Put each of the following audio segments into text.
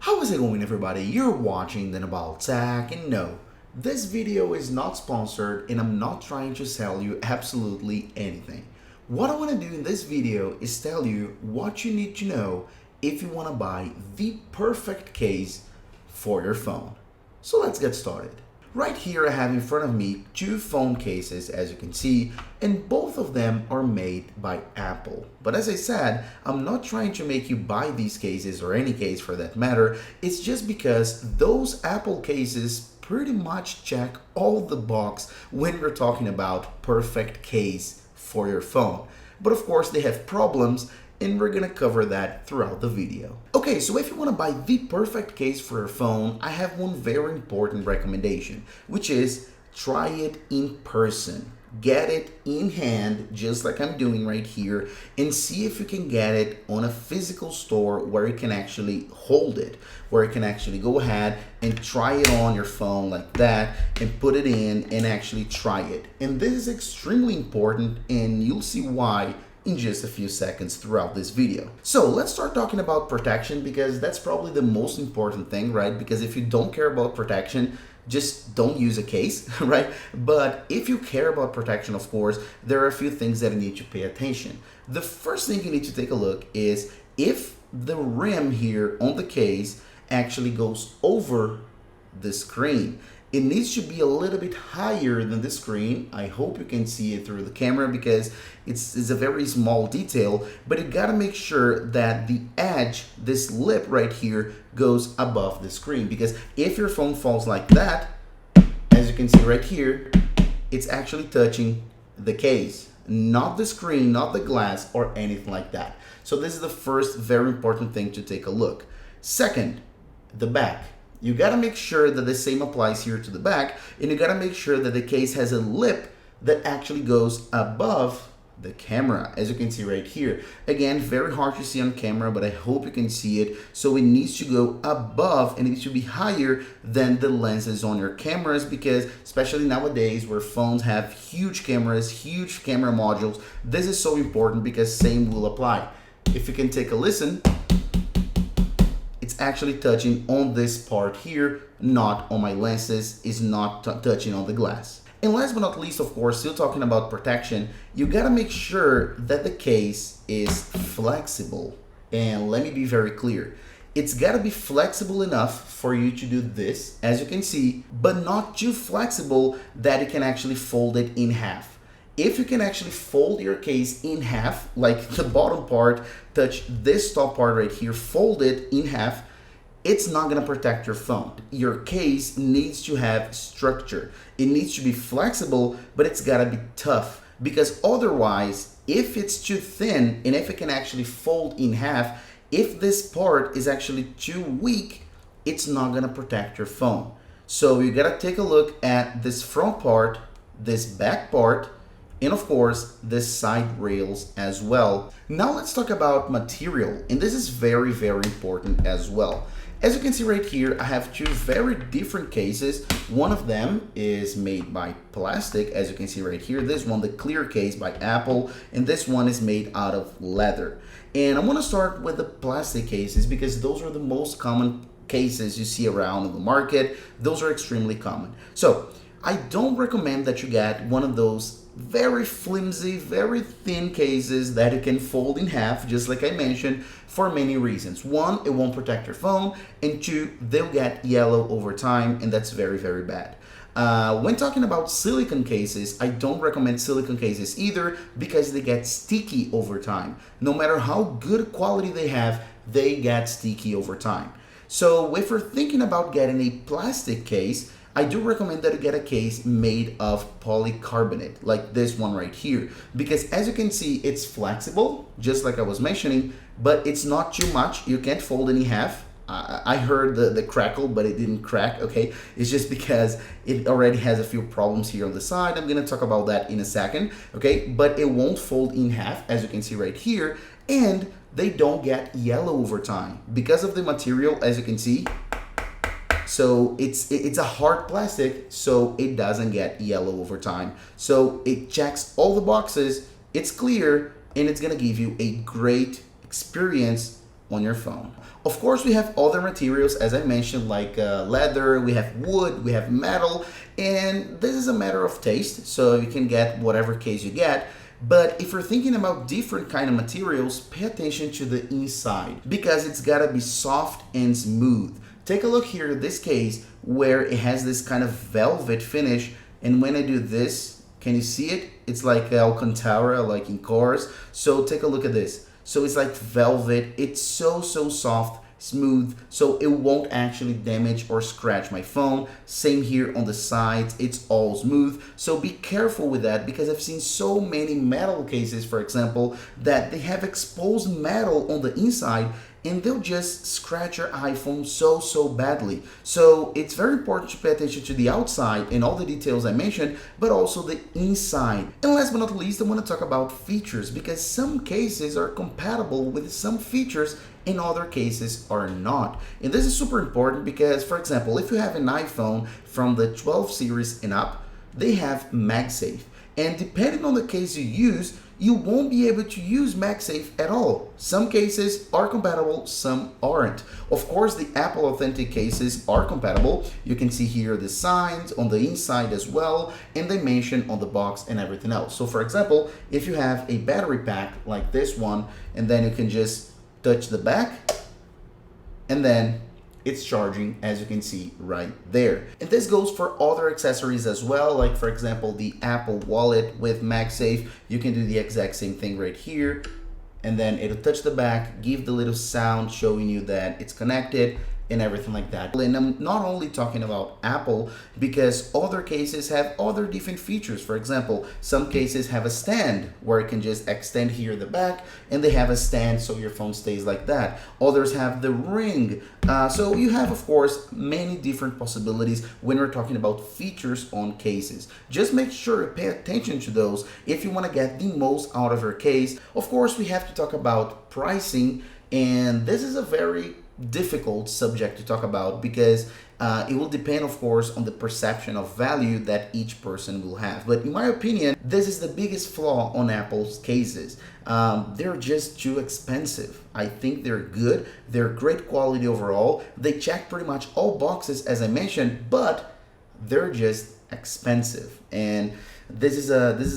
How is it going, everybody? You're watching Then About Tech, and no, this video is not sponsored and I'm not trying to sell you absolutely anything. What I want to do in this video is tell you what you need to know if you want to buy the perfect case for your phone. So let's get started. Right here I have in front of me two phone cases, as you can see, and both of them are made by Apple. But as I said, I'm not trying to make you buy these cases or any case for that matter. It's just because those Apple cases pretty much check all the box when we're talking about perfect case for your phone. But of course they have problems, and we're gonna cover that throughout the video. Okay, so if you wanna buy the perfect case for your phone, I have one very important recommendation, which is try it in person. Get it in hand, just like I'm doing right here, and see if you can get it on a physical store where you can actually hold it, where you can actually go ahead and try it on your phone like that and put it in and actually try it. And this is extremely important, and you'll see why in just a few seconds throughout this video. So let's start talking about protection, because that's probably the most important thing, right? Because if you don't care about protection, just don't use a case, right? But if you care about protection, of course, there are a few things that you need to pay attention. The first thing you need to take a look is if the rim here on the case actually goes over the screen. It needs to be a little bit higher than the screen. I hope you can see it through the camera because it's a very small detail, but you gotta make sure that the edge, this lip right here, goes above the screen, because if your phone falls like that, as you can see right here, it's actually touching the case, not the screen, not the glass or anything like that. So this is the first very important thing to take a look. Second, the back. You gotta make sure that the same applies here to the back, and you gotta make sure that the case has a lip that actually goes above the camera, as you can see right here. Again, very hard to see on camera, but I hope you can see it. So it needs to go above, and it needs to be higher than the lenses on your cameras, because especially nowadays where phones have huge cameras, huge camera modules, this is so important because same will apply. If you can take a listen, it's actually touching on this part here, not on my lenses, is not touching on the glass. And last but not least, of course, still talking about protection, you gotta make sure that the case is flexible. And let me be very clear. It's gotta be flexible enough for you to do this, as you can see, but not too flexible that you can actually fold it in half. If you can actually fold your case in half, like the bottom part, touch this top part right here, fold it in half, it's not gonna protect your phone. Your case needs to have structure. It needs to be flexible, but it's gotta be tough, because otherwise, if it's too thin and if it can actually fold in half, if this part is actually too weak, it's not gonna protect your phone. So you gotta take a look at this front part, this back part, and of course the side rails as well. Now let's talk about material, and this is very, very important as well. As you can see right here, I have two very different cases. One of them is made by plastic, as you can see right here. This one, the clear case by Apple, and this one is made out of leather. And I'm gonna start with the plastic cases because those are the most common cases you see around in the market. Those are extremely common. So I don't recommend that you get one of those very flimsy, very thin cases that you can fold in half, just like I mentioned, for many reasons. One, it won't protect your phone, and two, they'll get yellow over time, and that's very, very bad. When talking about silicone cases, I don't recommend silicone cases either because they get sticky over time. No matter how good quality they have, they get sticky over time. So if you're thinking about getting a plastic case, I do recommend that you get a case made of polycarbonate, like this one right here, because as you can see, it's flexible, just like I was mentioning, but it's not too much. You can't fold it in half. I heard the crackle, but it didn't crack, okay? It's just because it already has a few problems here on the side. I'm gonna talk about that in a second, okay? But it won't fold in half, as you can see right here, and they don't get yellow over time because of the material, as you can see. So it's a hard plastic, so it doesn't get yellow over time. So it checks all the boxes, it's clear, and it's gonna give you a great experience on your phone. Of course, we have other materials, as I mentioned, like leather, we have wood, we have metal, and this is a matter of taste, so you can get whatever case you get. But if you're thinking about different kind of materials, pay attention to the inside because it's gotta be soft and smooth. Take a look here in this case where it has this kind of velvet finish, and when I do this, can you see it? It's like Alcantara, like in cars. So take a look at this. So it's like velvet. It's so soft, smooth, so it won't actually damage or scratch my phone. Same here on the sides, it's all smooth. So be careful with that because I've seen so many metal cases, for example, that they have exposed metal on the inside and they'll just scratch your iPhone so badly. So it's very important to pay attention to the outside and all the details I mentioned, but also the inside. And last but not least, I want to talk about features because some cases are compatible with some features in other cases are not. And this is super important because, for example, if you have an iPhone from the 12 series and up, they have MagSafe. And depending on the case you use, you won't be able to use MagSafe at all. Some cases are compatible, some aren't. Of course, the Apple Authentic cases are compatible. You can see here the signs on the inside as well, and they mention on the box and everything else. So for example, if you have a battery pack like this one, and then you can just touch the back, and then it's charging, as you can see right there. And this goes for other accessories as well, like for example the Apple Wallet with MagSafe. You can do the exact same thing right here, and then it'll touch the back, give the little sound showing you that it's connected and everything like that. And I'm not only talking about Apple because other cases have other different features. For example, some cases have a stand where it can just extend here the back, and they have a stand so your phone stays like that. Others have the ring. So you have, of course, many different possibilities when we're talking about features on cases. Just make sure to pay attention to those if you want to get the most out of your case. Of course, we have to talk about pricing, and this is a very difficult subject to talk about because it will depend, of course, on the perception of value that each person will have. But in my opinion, this is the biggest flaw on Apple's cases. They're just too expensive. I think they're good. They're great quality overall. They check pretty much all boxes, as I mentioned, but they're just expensive. And this is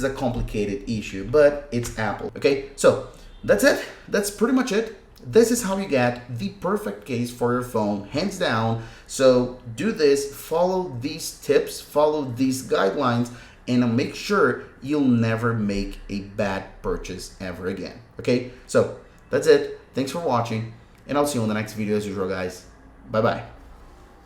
a complicated issue, but it's Apple. Okay, so that's it. That's pretty much it. This is how you get the perfect case for your phone, hands down. So do this, follow these tips, follow these guidelines, and make sure you'll never make a bad purchase ever again. Okay, so that's it. Thanks for watching, and I'll see you on the next video as usual, guys. Bye-bye.